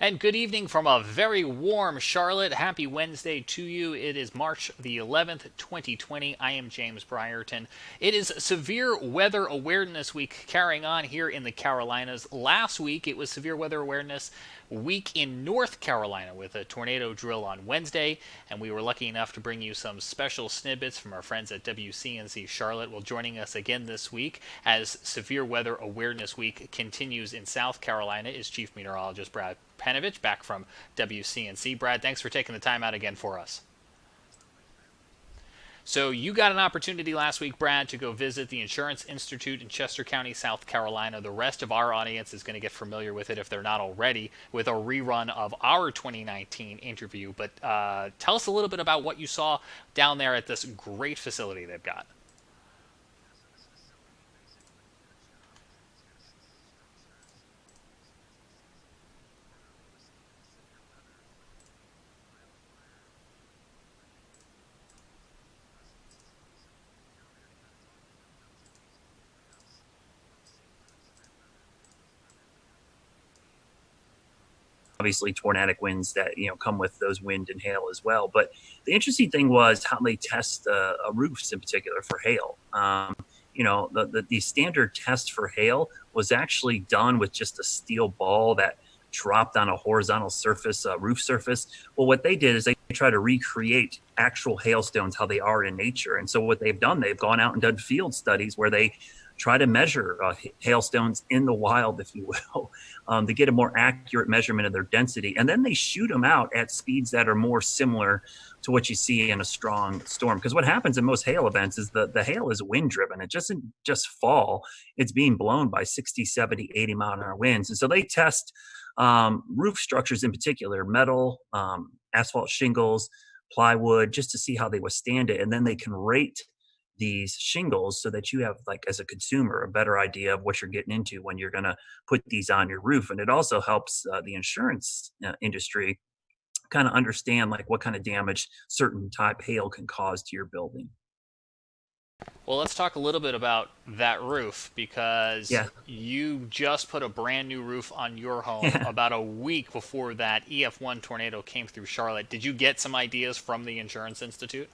And good evening from a very warm Charlotte. Happy Wednesday to you. It is March the 11th, 2020. I am James Brierton. It is Severe Weather Awareness Week carrying on here in the Carolinas. Last week it was Severe Weather Awareness Week in North Carolina with a tornado drill on Wednesday, and we were lucky enough to bring you some special snippets from our friends at WCNC Charlotte. Well, joining us again this week as Severe Weather Awareness Week continues in South Carolina is Chief Meteorologist Brad Panovich back from WCNC. Brad, thanks for taking the time out again for us. So you got an opportunity last week, Brad, to go visit the Insurance Institute in Chester County, South Carolina. The rest of our audience is going to get familiar with it if they're not already with a rerun of our 2019 interview. But tell us a little bit about what you saw down there at this great facility they've got. Obviously tornadic winds that come with those wind and hail as well. But the interesting thing was how they test roofs in particular for hail. The standard test for hail was actually done with just a steel ball that dropped on a horizontal surface, roof surface. Well, what they did is they try to recreate actual hailstones how they are in nature. And so what they've done, they've gone out and done field studies where they try to measure hailstones in the wild, if you will, to get a more accurate measurement of their density. And then they shoot them out at speeds that are more similar to what you see in a strong storm. Because what happens in most hail events is the hail is wind driven. It doesn't just fall, it's being blown by 60, 70, 80 mile an hour winds. And so they test roof structures in particular, metal, asphalt shingles, plywood, just to see how they withstand it. And then they can rate these shingles so that you have, like, as a consumer, a better idea of what you're getting into when you're going to put these on your roof. And it also helps the insurance industry kind of understand like what kind of damage certain type hail can cause to your building. Well, let's talk a little bit about that roof because Yeah. you just put a brand new roof on your home Yeah. about a week before that EF1 tornado came through Charlotte. Did you get some ideas from the Insurance Institute?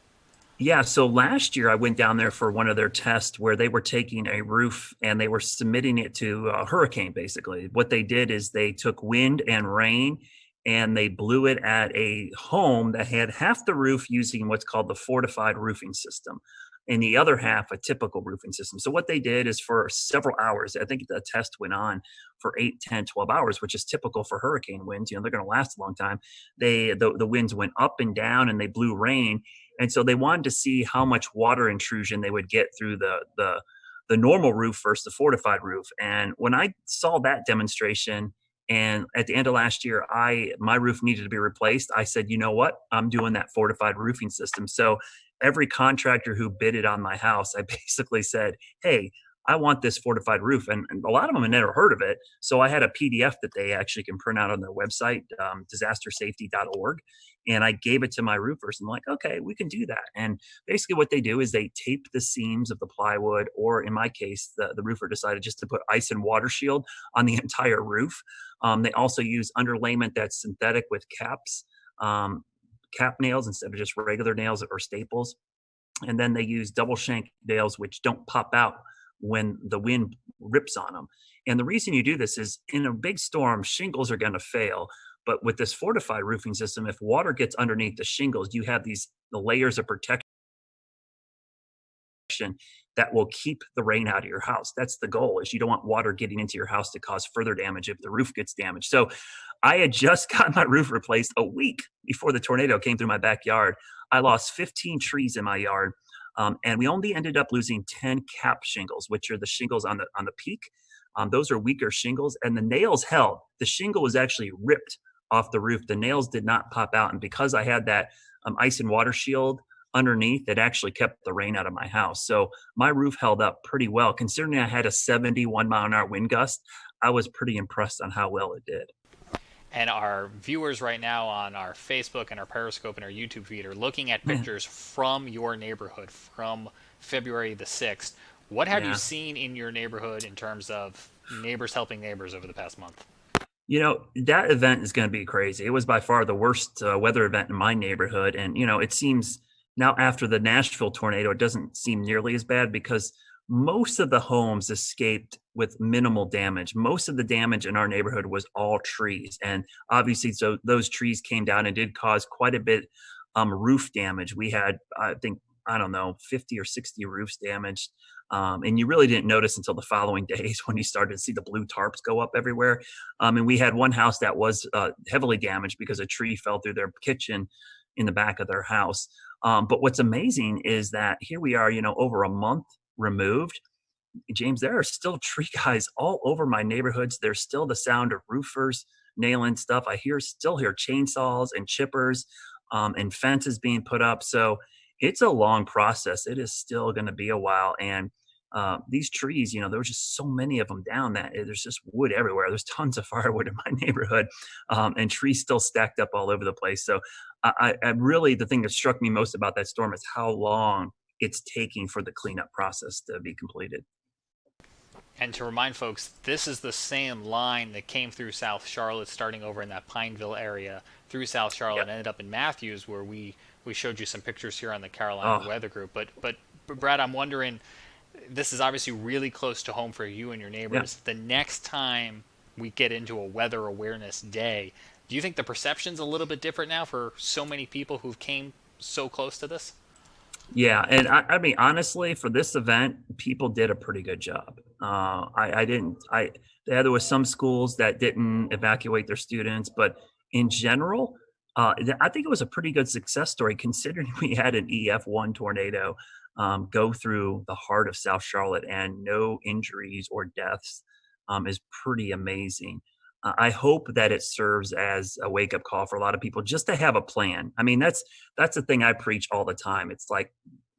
Yeah, so last year I went down there for one of their tests where they were taking a roof and they were submitting it to a hurricane, basically. What they did is they took wind and rain and they blew it at a home that had half the roof using what's called the fortified roofing system and the other half a typical roofing system. So what they did is for several hours, I think the test went on for 8, 10, 12 hours, which is typical for hurricane winds. They're going to last a long time. The winds went up and down and they blew rain, and so they wanted to see how much water intrusion they would get through the normal roof versus the fortified roof. And when I saw that demonstration, and at the end of last year, I my roof needed to be replaced. I said, you know what? I'm doing that fortified roofing system. So every contractor who bid it on my house, I basically said, hey, I want this fortified roof. And a lot of them had never heard of it. So I had a PDF that they actually can print out on their website, disastersafety.org. And I gave it to my roofers. And I'm like, okay, we can do that. And basically what they do is they tape the seams of the plywood, or in my case, the roofer decided just to put ice and water shield on the entire roof. They also use underlayment that's synthetic with caps, cap nails instead of just regular nails or staples. And then they use double shank nails, which don't pop out when the wind rips on them. And the reason you do this is in a big storm, shingles are going to fail. But with this fortified roofing system, if water gets underneath the shingles, you have the layers of protection that will keep the rain out of your house. That's the goal, is you don't want water getting into your house to cause further damage if the roof gets damaged. So I had just got my roof replaced a week before the tornado came through my backyard. I lost 15 trees in my yard. And we only ended up losing 10 cap shingles, which are the shingles on the peak. Those are weaker shingles, and the nails held. The shingle was actually ripped off the roof. The nails did not pop out, and because I had that ice and water shield underneath, it actually kept the rain out of my house. So my roof held up pretty well, considering I had a 71 mile an hour wind gust. I was pretty impressed on how well it did. And our viewers right now on our Facebook and our Periscope and our YouTube feed are looking at Yeah, pictures from your neighborhood from February the 6th. What have you yeah. seen in your neighborhood in terms of neighbors helping neighbors over the past month? That event is going to be crazy. It was by far the worst weather event in my neighborhood. And, it seems now after the Nashville tornado, it doesn't seem nearly as bad because most of the homes escaped with minimal damage. Most of the damage in our neighborhood was all trees. And obviously, so those trees came down and did cause quite a bit roof damage. We had, I think, I don't know, 50 or 60 roofs damaged. And you really didn't notice until the following days when you started to see the blue tarps go up everywhere. And we had one house that was heavily damaged because a tree fell through their kitchen in the back of their house. But what's amazing is that here we are, over a month removed. James, there are still tree guys all over my neighborhoods. There's still the sound of roofers nailing stuff. Still hear chainsaws and chippers and fences being put up. So it's a long process. It is still going to be a while. And these trees, there was just so many of them down that there's just wood everywhere. There's tons of firewood in my neighborhood, and trees still stacked up all over the place. So I really, the thing that struck me most about that storm is how long it's taking for the cleanup process to be completed. And to remind folks, this is the same line that came through South Charlotte, starting over in that Pineville area, through South Charlotte, Yep. and ended up in Matthews, where we showed you some pictures here on the Carolina Oh, Weather Group. But Brad, I'm wondering, this is obviously really close to home for you and your yeah. neighbors. The next time we get into a weather awareness day, do you think the perception's a little bit different now for so many people who've came so close to this? Yeah, and I mean, honestly, for this event, people did a pretty good job. I didn't. There was some schools that didn't evacuate their students, but in general, I think it was a pretty good success story considering we had an EF1 tornado go through the heart of South Charlotte and no injuries or deaths is pretty amazing. I hope that it serves as a wake up call for a lot of people just to have a plan. I mean, that's the thing I preach all the time. It's like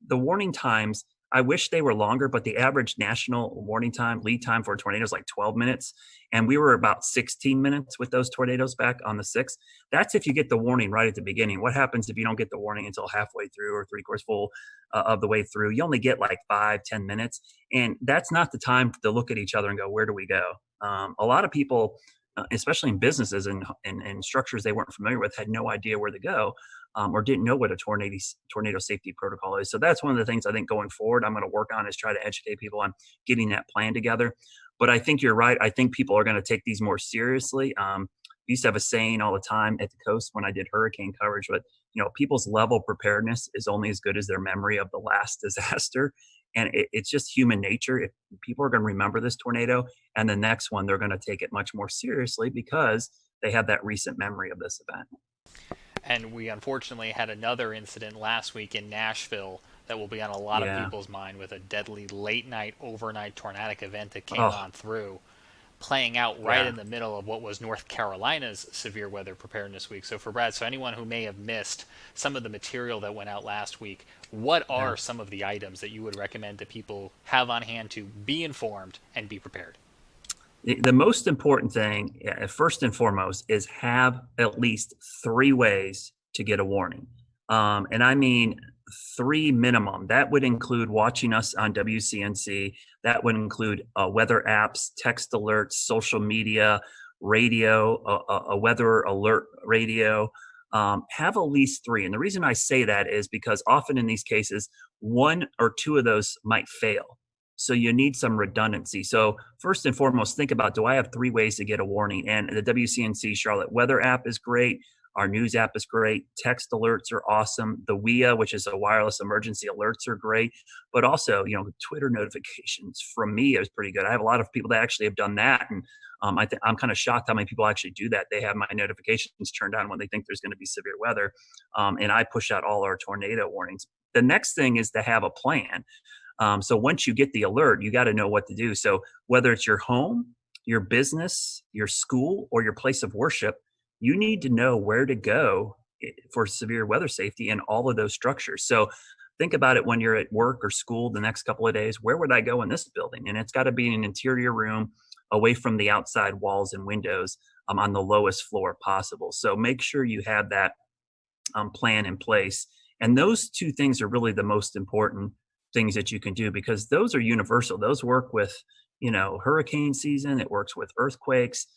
the warning times, I wish they were longer, but the average national warning time, lead time for a tornado is like 12 minutes. And we were about 16 minutes with those tornadoes back on the 6th. That's if you get the warning right at the beginning. What happens if you don't get the warning until halfway through or three quarters full of the way through? You only get like 5, 10 minutes. And that's not the time to look at each other and go, where do we go? A lot of people, especially in businesses and structures they weren't familiar with, had no idea where to go or didn't know what a tornado safety protocol is. So that's one of the things I think going forward I'm going to work on is try to educate people on getting that plan together. But I think you're right. I think people are going to take these more seriously. We used to have a saying all the time at the coast when I did hurricane coverage, but people's level preparedness is only as good as their memory of the last disaster. And it's just human nature. If people are going to remember this tornado and the next one, they're going to take it much more seriously because they have that recent memory of this event. And we unfortunately had another incident last week in Nashville that will be on a lot of Yeah. people's mind, with a deadly late night, overnight tornadic event that came Oh, on through, playing out right yeah. in the middle of what was North Carolina's severe weather preparedness week. So for Brad, so anyone who may have missed some of the material that went out last week, what Yeah. are some of the items that you would recommend that people have on hand to be informed and be prepared? The most important thing, first and foremost, is have at least three ways to get a warning. And I mean three minimum. That would include watching us on WCNC. That would include weather apps, text alerts, social media, radio, a weather alert radio. Have at least three. And the reason I say that is because often in these cases, one or two of those might fail. So you need some redundancy. So first and foremost, think about, do I have three ways to get a warning? And the WCNC Charlotte Weather app is great. Our news app is great. Text alerts are awesome. The WIA, which is a wireless emergency alerts, are great. But also, Twitter notifications from me is pretty good. I have a lot of people that actually have done that. And I'm kind of shocked how many people actually do that. They have my notifications turned on when they think there's going to be severe weather. And I push out all our tornado warnings. The next thing is to have a plan. So once you get the alert, you got to know what to do. So whether it's your home, your business, your school, or your place of worship, you need to know where to go for severe weather safety in all of those structures. So think about it when you're at work or school the next couple of days. Where would I go in this building? And it's got to be in an interior room away from the outside walls and windows on the lowest floor possible. So make sure you have that plan in place. And those two things are really the most important things that you can do because those are universal. Those work with, hurricane season. It works with earthquakes.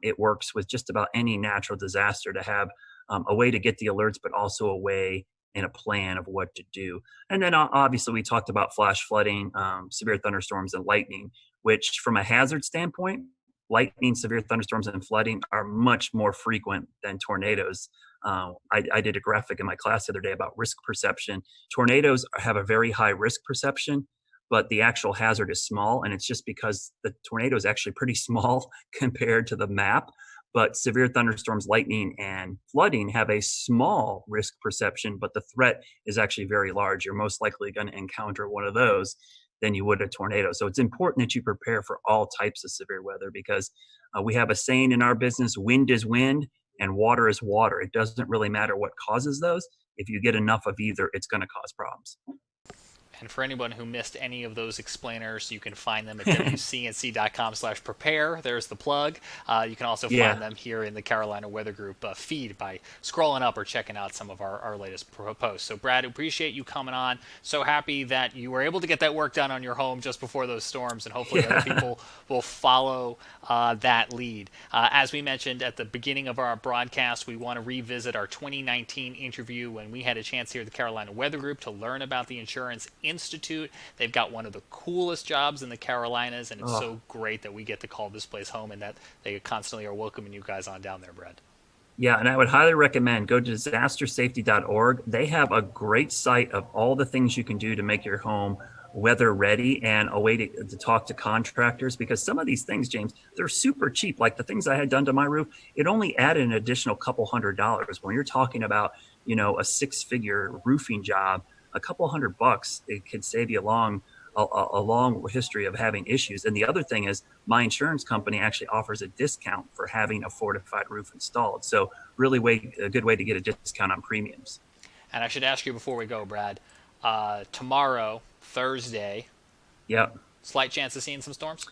It works with just about any natural disaster to have a way to get the alerts, but also a way and a plan of what to do. And then obviously we talked about flash flooding, severe thunderstorms, and lightning, which from a hazard standpoint, lightning, severe thunderstorms, and flooding are much more frequent than tornadoes. I did a graphic in my class the other day about risk perception. Tornadoes have a very high risk perception, but the actual hazard is small. And it's just because the tornado is actually pretty small compared to the map. But severe thunderstorms, lightning, and flooding have a small risk perception, but the threat is actually very large. You're most likely going to encounter one of those than you would a tornado. So it's important that you prepare for all types of severe weather because we have a saying in our business, wind is wind and water is water. It doesn't really matter what causes those. If you get enough of either, it's going to cause problems. And for anyone who missed any of those explainers, you can find them at WCNC.com/prepare. There's the plug. You can also find them here in the Carolina Weather Group feed by scrolling up or checking out some of our latest posts. So, Brad, appreciate you coming on. So happy that you were able to get that work done on your home just before those storms, and hopefully other people will follow that lead. As we mentioned at the beginning of our broadcast, we want to revisit our 2019 interview when we had a chance here at the Carolina Weather Group to learn about the Insurance Institute. They've got one of the coolest jobs in the Carolinas, and it's so great that we get to call this place home and that they constantly are welcoming you guys on down there, Brad. Yeah, and I would highly recommend go to disastersafety.org. They have a great site of all the things you can do to make your home weather ready and a way to talk to contractors, because some of these things, James, they're super cheap. Like the things I had done to my roof, it only added an additional couple $100. When you're talking about, a six-figure roofing job, a couple $100, it could save you a long history of having issues. And the other thing is my insurance company actually offers a discount for having a fortified roof installed. So really a good way to get a discount on premiums. And I should ask you before we go, Brad, tomorrow, Thursday, slight chance of seeing some storms?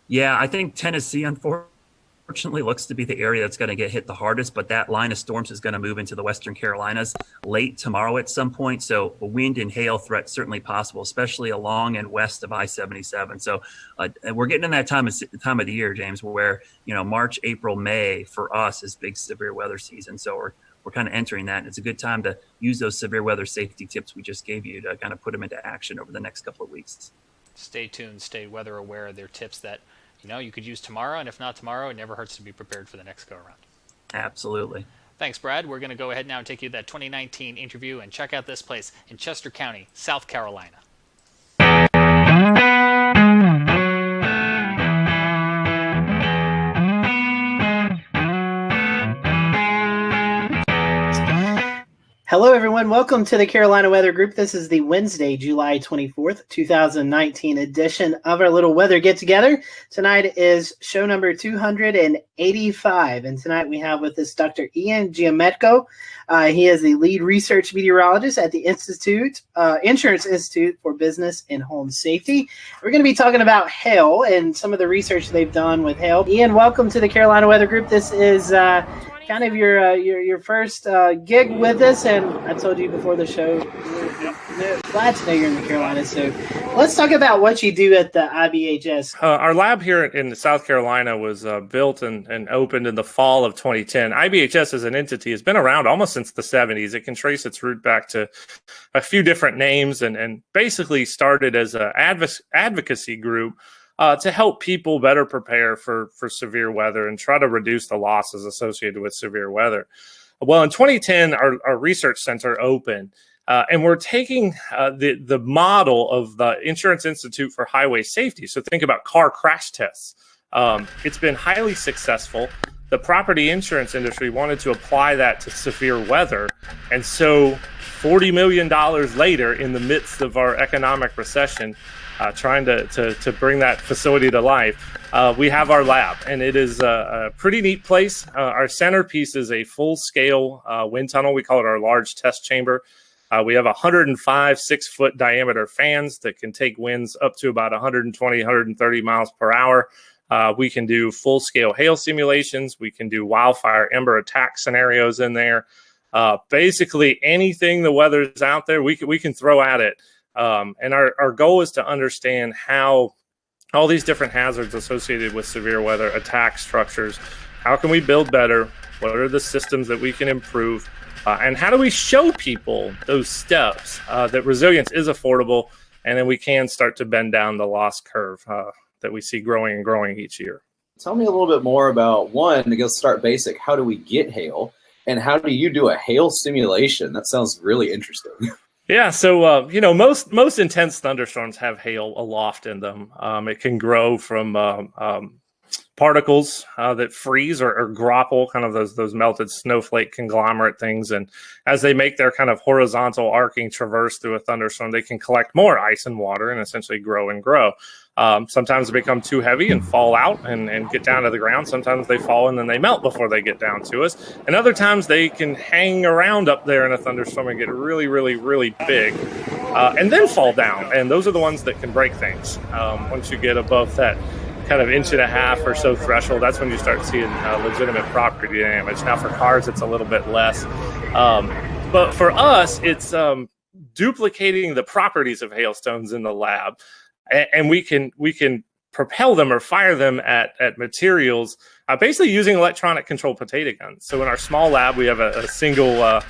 Yeah, I think Tennessee, unfortunately, looks to be the area that's going to get hit the hardest, but that line of storms is going to move into the Western Carolinas late tomorrow at some point. So a wind and hail threat certainly possible, especially along and west of I-77. So we're getting in that time of the year, James, where, March, April, May for us is big severe weather season. So we're kind of entering that. And it's a good time to use those severe weather safety tips we just gave you to kind of put them into action over the next couple of weeks. Stay tuned, stay weather aware. They're tips that you could use tomorrow, and if not tomorrow, it never hurts to be prepared for the next go-around. Absolutely. Thanks, Brad. We're going to go ahead now and take you to that 2019 interview and check out this place in Chester County, South Carolina. Hello, everyone. Welcome to the Carolina Weather Group. This is the Wednesday, July 24th, 2019 edition of our little weather get-together. Tonight is show number 285, and tonight we have with us Dr. Ian Giametco. He is the lead research meteorologist at the Insurance Institute for Business and Home Safety. We're going to be talking about hail and some of the research they've done with hail. Ian, welcome to the Carolina Weather Group. This is kind of your first gig with us, and I told you before the show, we're glad to know you're in the Carolinas. So let's talk about what you do at the IBHS. Our lab here in South Carolina was built and opened in the fall of 2010. IBHS as an entity has been around almost since the 70s. It can trace its root back to a few different names and basically started as an advocacy group to help people better prepare for severe weather and try to reduce the losses associated with severe weather. Well, in 2010, our research center opened, and we're taking the model of the Insurance Institute for Highway Safety. So think about car crash tests. It's been highly successful. The property insurance industry wanted to apply that to severe weather. And so $40 million later, in the midst of our economic recession, trying to bring that facility to life, we have our lab, and it is a pretty neat place. Our centerpiece is a full-scale wind tunnel. We call it our large test chamber. We have 105 6-foot diameter fans that can take winds up to about 120, 130 miles per hour. We can do full-scale hail simulations. We can do wildfire ember attack scenarios in there. Basically, anything the weather's out there, we can throw at it. And our goal is to understand how all these different hazards associated with severe weather attack structures. How can we build better? What are the systems that we can improve? And how do we show people those steps that resilience is affordable, and then we can start to bend down the loss curve that we see growing and growing each year? Tell me a little bit more about, one, to go start basic, how do we get hail? And how do you do a hail simulation? That sounds really interesting. Yeah, so most intense thunderstorms have hail aloft in them. It can grow from particles that freeze or grapple, kind of those melted snowflake conglomerate things. And as they make their kind of horizontal arcing traverse through a thunderstorm, they can collect more ice and water and essentially grow and grow. Sometimes they become too heavy and fall out and get down to the ground. Sometimes they fall and then they melt before they get down to us. And other times they can hang around up there in a thunderstorm and get really, really, really big and then fall down. And those are the ones that can break things. Once you get above that kind of 1.5 inch or so threshold, that's when you start seeing legitimate property damage. Now for cars, it's a little bit less. But for us, it's duplicating the properties of hailstones in the lab. And we can propel them or fire them at materials, basically using electronic controlled potato guns. So in our small lab, we have a single,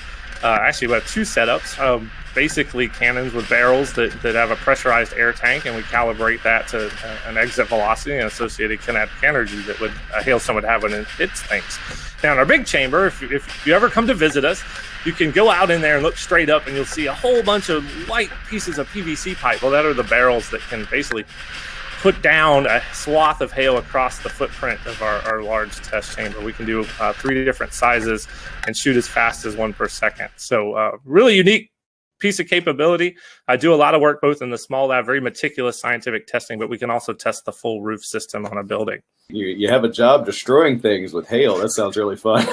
actually we have two setups, basically cannons with barrels that have a pressurized air tank, and we calibrate that to an exit velocity and associated kinetic energy that a hailstone would have when it hits things. Now in our big chamber, if you ever come to visit us, you can go out in there and look straight up and you'll see a whole bunch of light pieces of PVC pipe. Well, that are the barrels that can basically put down a swath of hail across the footprint of our large test chamber. We can do 3 different sizes and shoot as fast as 1 per second. So really unique piece of capability. I do a lot of work both in the small lab, very meticulous scientific testing, but we can also test the full roof system on a building. You have a job destroying things with hail. That sounds really fun.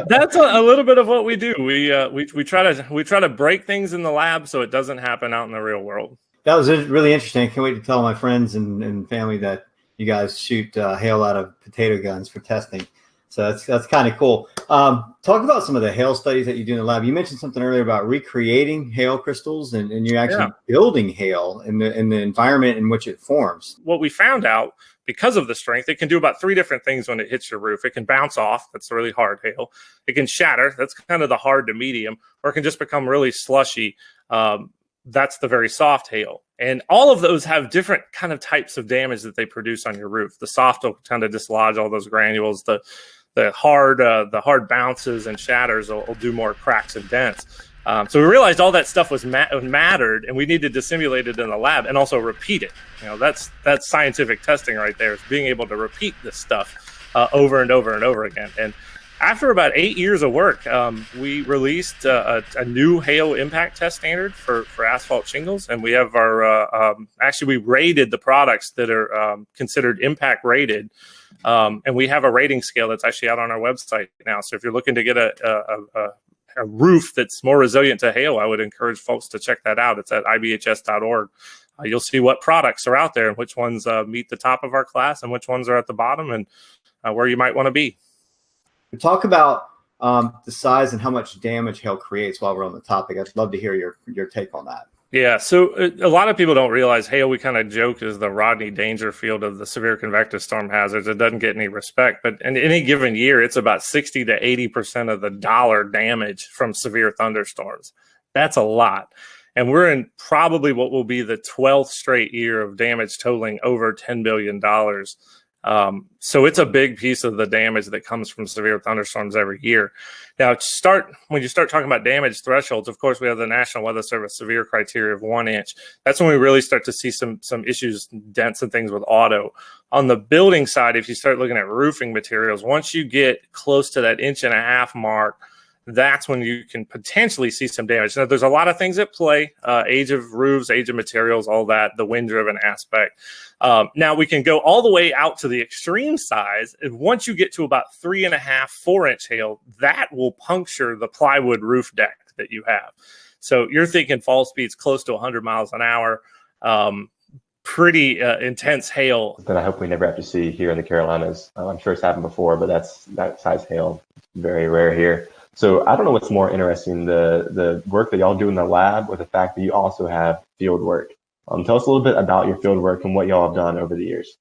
That's a little bit of what we do. We try to break things in the lab so it doesn't happen out in the real world. That was really interesting. I can't wait to tell my friends and family that you guys shoot hail out of potato guns for testing. So that's kind of cool. Talk about some of the hail studies that you do in the lab. You mentioned something earlier about recreating hail crystals, and you're actually building hail in the environment in which it forms. What we found out, because of the strength, it can do about 3 different things when it hits your roof. It can bounce off. That's really hard hail. It can shatter. That's kind of the hard to medium. Or it can just become really slushy. That's the very soft hail. And all of those have different kind of types of damage that they produce on your roof. The soft will kind of dislodge all those granules. The hard bounces and shatters will do more cracks and dents. So we realized all that stuff was mattered, and we needed to simulate it in the lab and also repeat it. That's scientific testing right there, is being able to repeat this stuff over and over and over again. And after about 8 years of work, we released a new hail impact test standard for asphalt shingles, and we have our actually we rated the products that are considered impact rated. And we have a rating scale that's actually out on our website now. So if you're looking to get a roof that's more resilient to hail, I would encourage folks to check that out. It's at ibhs.org. You'll see what products are out there and which ones meet the top of our class and which ones are at the bottom, and where you might want to be. Talk about the size and how much damage hail creates while we're on the topic. I'd love to hear your take on that. Yeah, so a lot of people don't realize hail, we kind of joke, is the Rodney Dangerfield of the severe convective storm hazards. It doesn't get any respect, but in any given year, it's about 60 to 80% of the dollar damage from severe thunderstorms. That's a lot. And we're in probably what will be the 12th straight year of damage totaling over $10 billion. So it's a big piece of the damage that comes from severe thunderstorms every year. Now, when you start talking about damage thresholds, of course, we have the National Weather Service severe criteria of 1 inch. That's when we really start to see some issues, dents and things with auto. On the building side, if you start looking at roofing materials, once you get close to that 1.5 inch mark, that's when you can potentially see some damage. Now, there's a lot of things at play, age of roofs, age of materials, all that, the wind-driven aspect. Now, we can go all the way out to the extreme size. And once you get to about 3.5, 4 inch hail, that will puncture the plywood roof deck that you have. So you're thinking fall speeds close to 100 miles an hour, pretty intense hail. That I hope we never have to see here in the Carolinas. I'm sure it's happened before, but that size hail, very rare here. So I don't know what's more interesting, the work that y'all do in the lab or the fact that you also have field work. Tell us a little bit about your field work and what y'all have done over the years.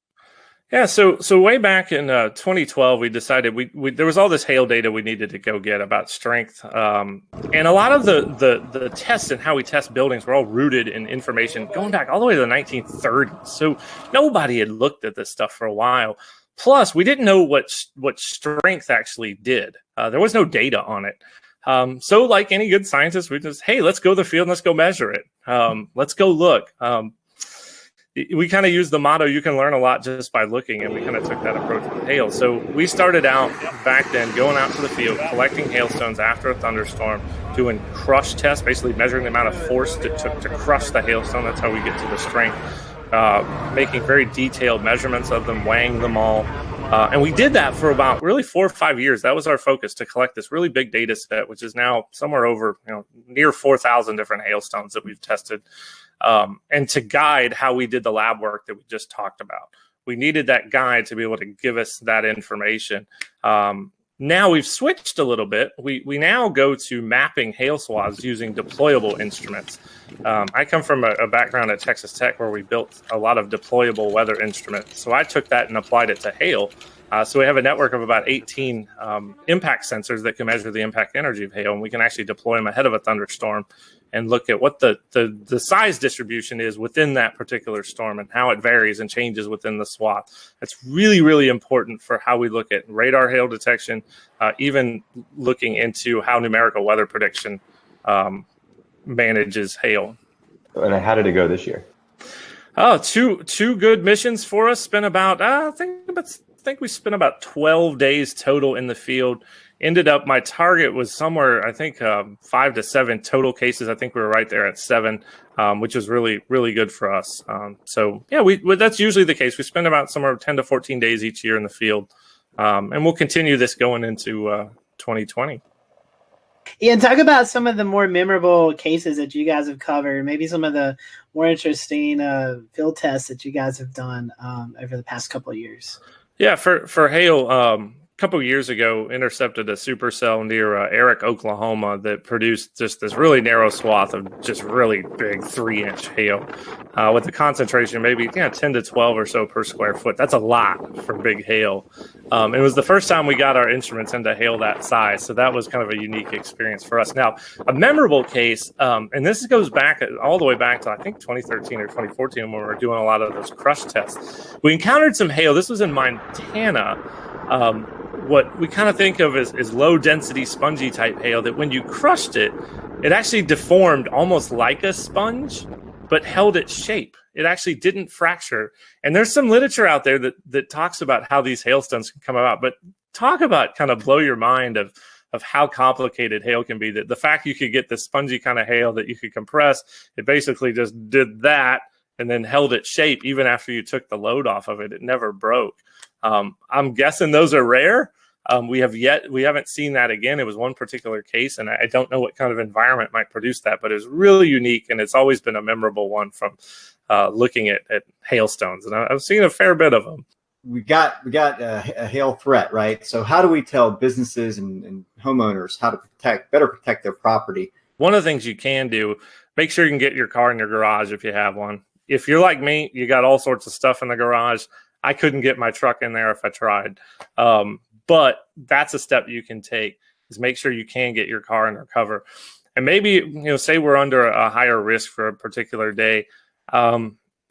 Yeah, so way back in 2012, we decided there was all this hail data we needed to go get about strength, and a lot of the tests and how we test buildings were all rooted in information going back all the way to the 1930s. So nobody had looked at this stuff for a while. Plus, we didn't know what strength actually did. There was no data on it. So like any good scientist, we just, hey, let's go to the field and let's go measure it. Let's go look. We kind of used the motto, you can learn a lot just by looking, and we kind of took that approach with hail. So we started out back then going out to the field, collecting hailstones after a thunderstorm, doing crush tests, basically measuring the amount of force it took to crush the hailstone. That's how we get to the strength. Making very detailed measurements of them, weighing them all. And we did that for about really 4 or 5 years. That was our focus, to collect this really big data set, which is now somewhere over, near 4,000 different hailstones that we've tested. And to guide how we did the lab work that we just talked about. We needed that guide to be able to give us that information. Now we've switched a little bit. We now go to mapping hail swaths using deployable instruments. I come from a background at Texas Tech where we built a lot of deployable weather instruments. So I took that and applied it to hail. So we have a network of about 18 impact sensors that can measure the impact energy of hail, and we can actually deploy them ahead of a thunderstorm and look at what the size distribution is within that particular storm and how it varies and changes within the swath. That's really, really important for how we look at radar hail detection, even looking into how numerical weather prediction manages hail. And how did it go this year? Oh, two good missions for us. Spent about I think we spent about 12 days total in the field. Ended up, my target was somewhere, I think 5 to 7 total cases. I think we were right there at 7, which is really, really good for us. So yeah, that's usually the case. We spend about somewhere 10 to 14 days each year in the field. And we'll continue this going into 2020. Ian, talk about some of the more memorable cases that you guys have covered, maybe some of the more interesting field tests that you guys have done over the past couple of years. Yeah, for hail, couple of years ago, intercepted a supercell near Eric, Oklahoma, that produced just this really narrow swath of just really big 3-inch hail with a concentration maybe 10 to 12 or so per square foot. That's a lot for big hail. It was the first time we got our instruments into hail that size, so that was kind of a unique experience for us. Now, a memorable case, and this goes back all the way back to I think 2013 or 2014 when we were doing a lot of those crush tests. We encountered some hail. This was in Montana. What we kind of think of as low density spongy type hail, that when you crushed it, it actually deformed almost like a sponge, but held its shape. It actually didn't fracture. And there's some literature out there that talks about how these hailstones can come about, but talk about kind of blow your mind of how complicated hail can be. That the fact you could get this spongy kind of hail that you could compress, it basically just did that and then held its shape even after you took the load off of it. It never broke. I'm guessing those are rare. We haven't seen that again. It was one particular case, and I don't know what kind of environment might produce that, but it's really unique, and it's always been a memorable one from looking at hailstones, and I've seen a fair bit of them. We got a hail threat, right? So how do we tell businesses and homeowners how to better protect their property? One of the things you can do, make sure you can get your car in your garage if you have one. If you're like me, you got all sorts of stuff in the garage. I couldn't get my truck in there if I tried. But that's a step you can take, is make sure you can get your car under cover. And maybe, say we're under a higher risk for a particular day.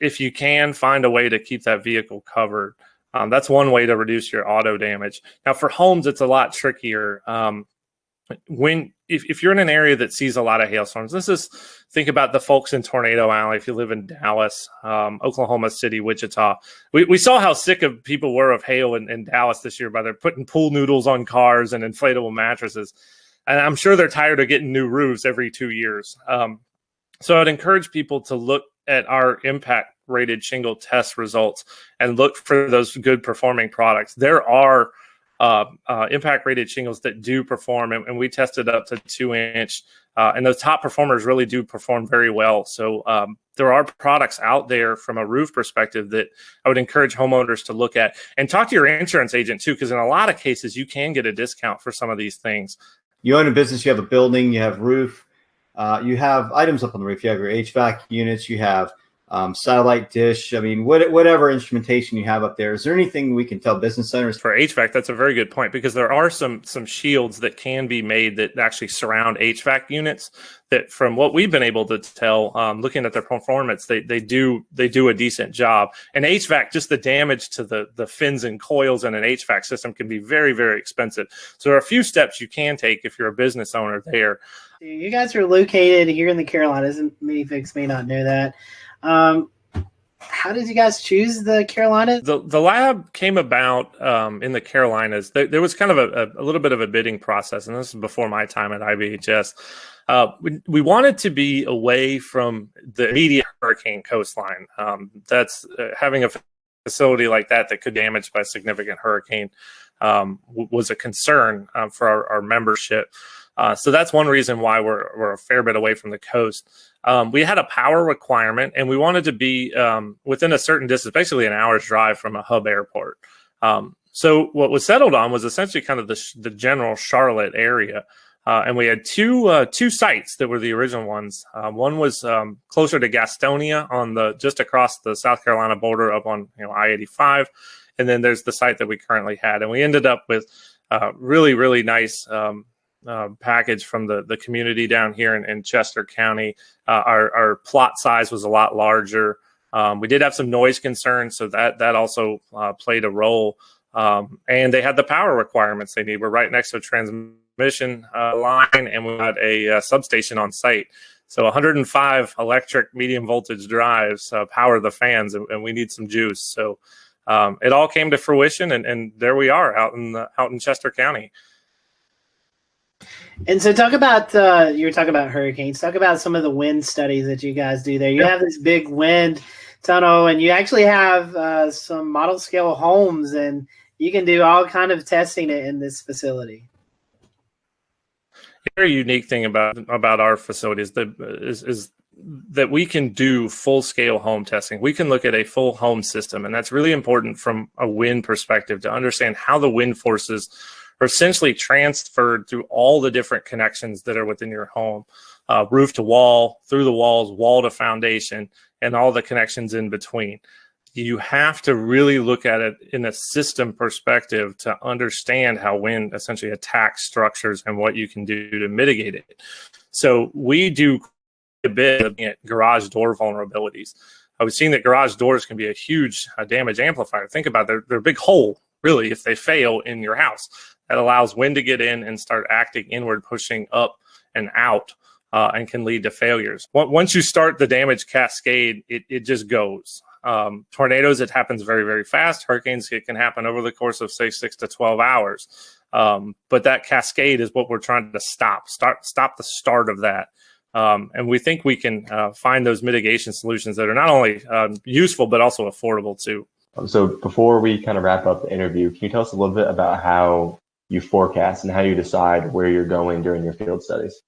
If you can find a way to keep that vehicle covered, that's one way to reduce your auto damage. Now for homes, it's a lot trickier. If you're in an area that sees a lot of hailstorms, think about the folks in Tornado Alley. If you live in Dallas, Oklahoma City, Wichita, we saw how sick of people were of hail in Dallas this year by their putting pool noodles on cars and inflatable mattresses. And I'm sure they're tired of getting new roofs every 2 years. So I'd encourage people to look at our impact rated shingle test results and look for those good performing products. There are impact rated shingles that do perform, and we tested up to 2-inch, and those top performers really do perform very well. So there are products out there from a roof perspective that I would encourage homeowners to look at, and talk to your insurance agent too, because in a lot of cases you can get a discount for some of these things. You own a business, you have a building, you have roof, you have items up on the roof, you have your HVAC units, you have satellite dish. I mean, whatever instrumentation you have up there. Is there anything we can tell business owners? For HVAC, that's a very good point, because there are some shields that can be made that actually surround HVAC units that, from what we've been able to tell, looking at their performance, they do a decent job. And HVAC, just the damage to the fins and coils in an HVAC system can be very, very expensive. So there are a few steps you can take if you're a business owner there. You guys are located here in the Carolinas, and many folks may not know that. How did you guys choose the Carolinas? The lab came about in the Carolinas. There was kind of a little bit of a bidding process, and this is before my time at IBHS. We wanted to be away from the immediate hurricane coastline. That's having a facility like that could be damaged by a significant hurricane was a concern for our membership. So that's one reason why we're a fair bit away from the coast. We had a power requirement, and we wanted to be within a certain distance, basically an hour's drive from a hub airport. So what was settled on was essentially kind of the general Charlotte area. And we had two sites that were the original ones. One was closer to Gastonia just across the South Carolina border up on I-85. And then there's the site that we currently had. And we ended up with really, really nice package from the community down here in Chester County. Our plot size was a lot larger. We did have some noise concerns, so that also played a role. And they had the power requirements they need. We're right next to a transmission line, and we had a substation on site. So 105 electric medium voltage drives power the fans, and we need some juice. So it all came to fruition, and there we are out in Chester County. And so talk about, you were talking about hurricanes. Talk about some of the wind studies that you guys do there. You have this big wind tunnel, and you actually have some model scale homes, and you can do all kind of testing in this facility. A very unique thing about our facility is that we can do full scale home testing. We can look at a full home system, and that's really important from a wind perspective to understand how the wind forces are essentially transferred through all the different connections that are within your home, roof to wall, through the walls, wall to foundation, and all the connections in between. You have to really look at it in a system perspective to understand how wind essentially attacks structures and what you can do to mitigate it. So we do a bit looking at garage door vulnerabilities. We've seen that garage doors can be a huge damage amplifier. Think about it, they're a big hole, really, if they fail in your house. That allows wind to get in and start acting inward, pushing up and out, and can lead to failures. Once you start the damage cascade, it just goes. Tornadoes, it happens very, very fast. Hurricanes, it can happen over the course of, say, 6 to 12 hours. But that cascade is what we're trying to stop the start of that. And we think we can find those mitigation solutions that are not only useful, but also affordable too. So before we kind of wrap up the interview, can you tell us a little bit about how you forecast and how you decide where you're going during your field studies?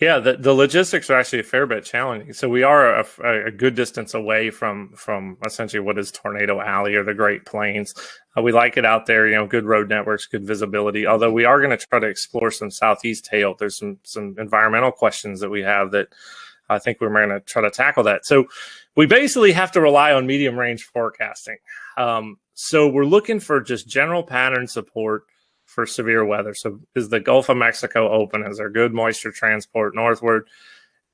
Yeah, the logistics are actually a fair bit challenging. So we are a good distance away from essentially what is Tornado Alley or the Great Plains. We like it out there, good road networks, good visibility, although we are going to try to explore some southeast hail. There's some environmental questions that we have that I think we're going to try to tackle that. So we basically have to rely on medium range forecasting. So we're looking for just general pattern support for severe weather. So is the Gulf of Mexico open? Is there good moisture transport northward?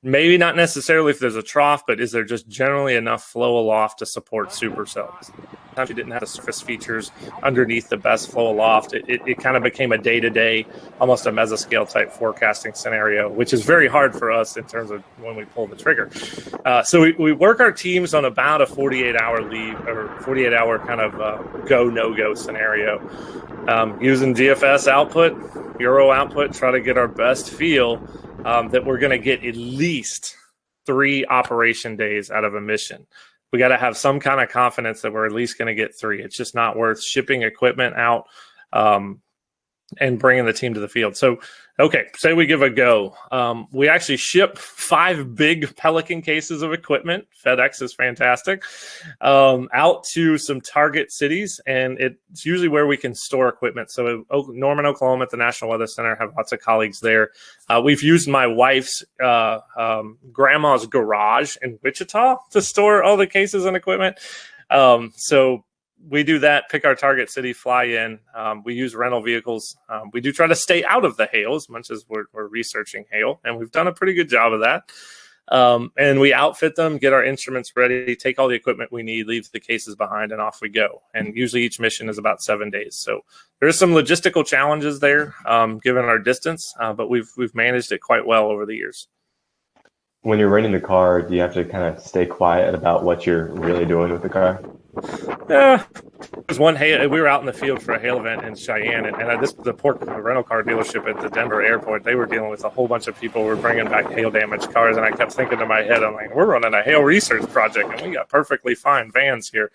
Maybe not necessarily if there's a trough, but is there just generally enough flow aloft to support supercells? Sometimes you didn't have the surface features underneath the best flow aloft. It kind of became a day-to-day, almost a mesoscale type forecasting scenario, which is very hard for us in terms of when we pull the trigger. So we work our teams on about a 48-hour leave or 48-hour kind of go, no-go scenario. Using GFS output, Euro output, try to get our best feel that we're going to get at least 3 operation days out of a mission. We got to have some kind of confidence that we're at least going to get 3. It's just not worth shipping equipment out and bringing the team to the field. So Okay, say we give a go. We actually ship 5 big Pelican cases of equipment. FedEx is fantastic. Out to some target cities, and it's usually where we can store equipment. So Norman, Oklahoma at the National Weather Center, have lots of colleagues there. We've used my wife's grandma's garage in Wichita to store all the cases and equipment. So we do that, pick our target city, fly in. We use rental vehicles. We do try to stay out of the hail as much as we're researching hail, and we've done a pretty good job of that. And we outfit them, get our instruments ready, take all the equipment we need, leave the cases behind, and off we go. And usually each mission is about 7 days. So there's some logistical challenges there, given our distance, but we've managed it quite well over the years. When you're renting the car, do you have to kind of stay quiet about what you're really doing with the car? There's one hail. We were out in the field for a hail event in Cheyenne, and the rental car dealership at the Denver airport, they were dealing with a whole bunch of people who were bringing back hail damaged cars, and I kept thinking to my head, I'm like, we're running a hail research project, and we got perfectly fine vans here.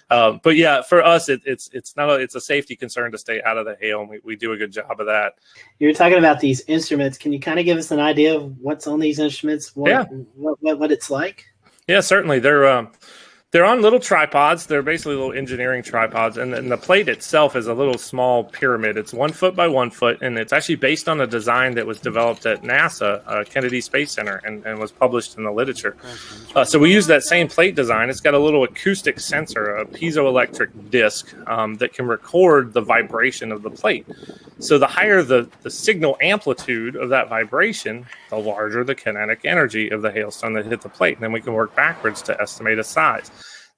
But yeah, for us, it's a safety concern to stay out of the hail, and we do a good job of that. You're talking about these instruments. Can you kind of give us an idea of what's on these instruments? What it's like? Yeah, certainly. They're on little tripods. They're basically little engineering tripods. And the plate itself is a little small pyramid. It's 1 foot by 1 foot. And it's actually based on a design that was developed at NASA, Kennedy Space Center, and was published in the literature. So we use that same plate design. It's got a little acoustic sensor, a piezoelectric disc that can record the vibration of the plate. So the higher the signal amplitude of that vibration, the larger the kinetic energy of the hailstone that hit the plate. And then we can work backwards to estimate a size.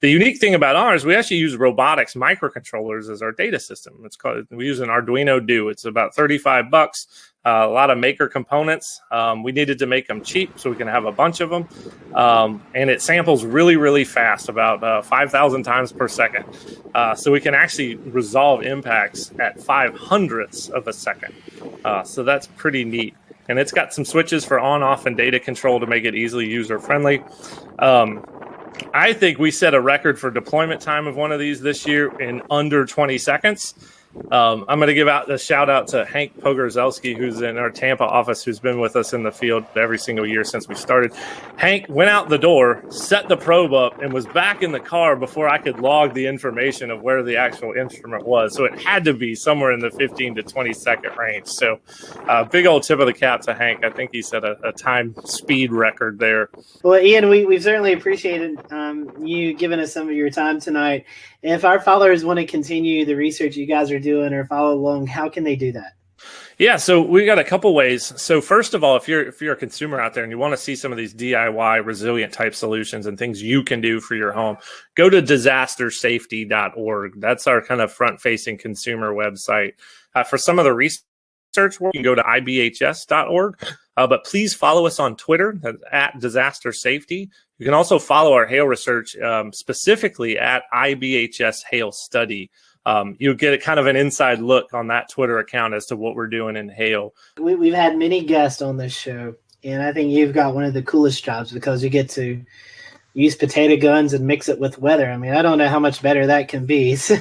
The unique thing about ours, we actually use robotics microcontrollers as our data system. We use an Arduino Do. It's about $35. A lot of maker components. We needed to make them cheap so we can have a bunch of them. And it samples really, really fast, about 5,000 times per second. So we can actually resolve impacts at 5/100ths of a second. So that's pretty neat. And it's got some switches for on, off, and data control to make it easily user-friendly. I think we set a record for deployment time of one of these this year in under 20 seconds. I'm going to give out a shout out to Hank Pogorzelski, who's in our Tampa office, who's been with us in the field every single year since we started. Hank went out the door, set the probe up, and was back in the car before I could log the information of where the actual instrument was. So it had to be somewhere in the 15 to 20 second range. So big old tip of the cap to Hank. I think he set a time speed record there. Well, Ian, we've certainly appreciated you giving us some of your time tonight. If our followers want to continue the research you guys are doing or follow along, how can they do that? Yeah, so we got a couple ways. So first of all, if you're a consumer out there and you want to see some of these DIY resilient type solutions and things you can do for your home, go to disastersafety.org. That's our kind of front-facing consumer website. For some of the research work, you can go to ibhs.org. But please follow us on Twitter at Disaster Safety. You can also follow our hail research specifically at IBHS Hail Study. You'll get a kind of an inside look on that Twitter account as to what we're doing in hail. We've had many guests on this show, and I think you've got one of the coolest jobs because you get to use potato guns and mix it with weather. I mean, I don't know how much better that can be. So